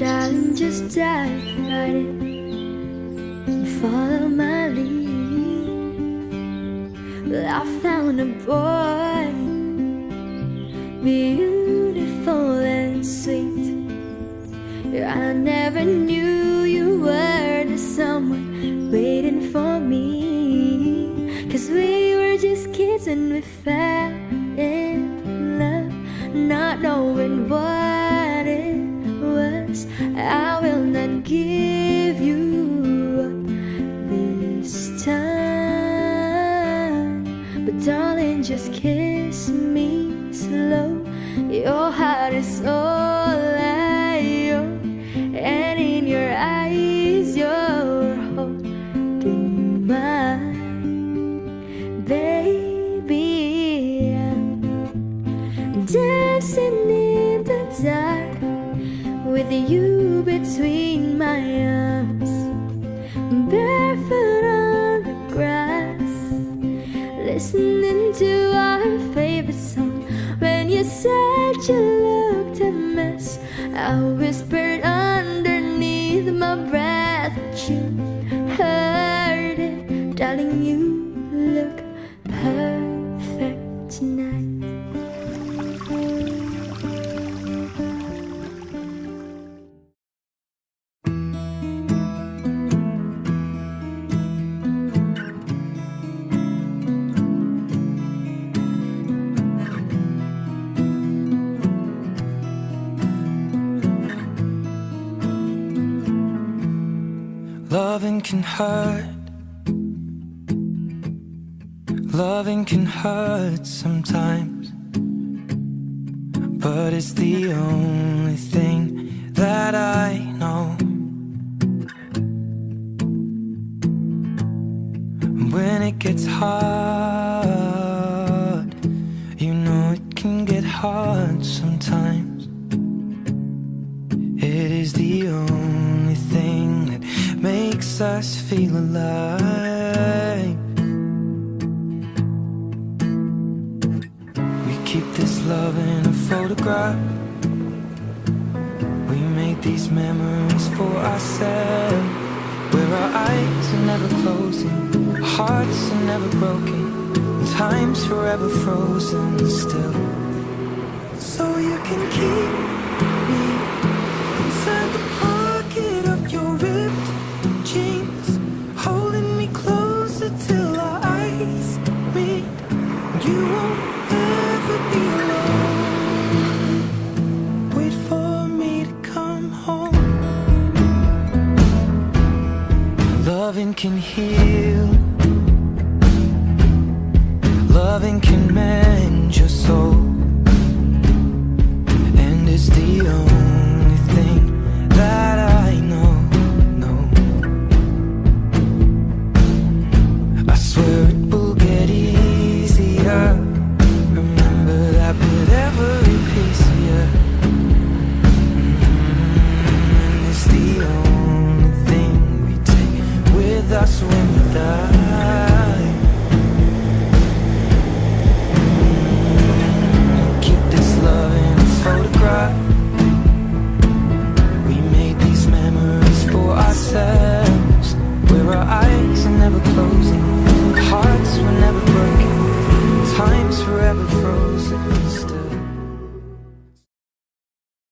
darling, just dive right in and follow my lead. Well, I found a boy, beautiful and sweet. I never knew you were the someone waiting for me, 'cause we were just kids when we fell in love, not knowing what it was. I will not give you up this time, but darling, just kiss me slow. Your heart is all I own, and in your eyes you're holding mine. Baby, I'm dancing in the dark with you between my arms, barefoot on the grass, listening to our favorite song. When you said you looked a mess, I whispered underneath my breath, but you heard it. Darling, you look perfect tonight. Loving can hurt. Loving can hurt sometimes, but it's the only thing that I know. When it gets hard, you know it can get hard sometimes. It is the only thing that makes us feel alive. We keep this love in a photograph. We made these memories for ourselves, where our eyes are never closing, our hearts are never broken, and time's forever frozen still. So you can keep me inside the pocket of your ripped jeans, holding me closer till our eyes meet. You won't ever be alone. Wait for me to come home. Loving can heal. Loving can mend your soul, and it's the only thing that I know. I swear it will get easier. Remember that with every piece of you. And it's the only thing we take with us when we die. Keep this love in a photograph. We made these memories for ourselves, where our eyes are never closing, hearts were never broken, time's forever frozen still.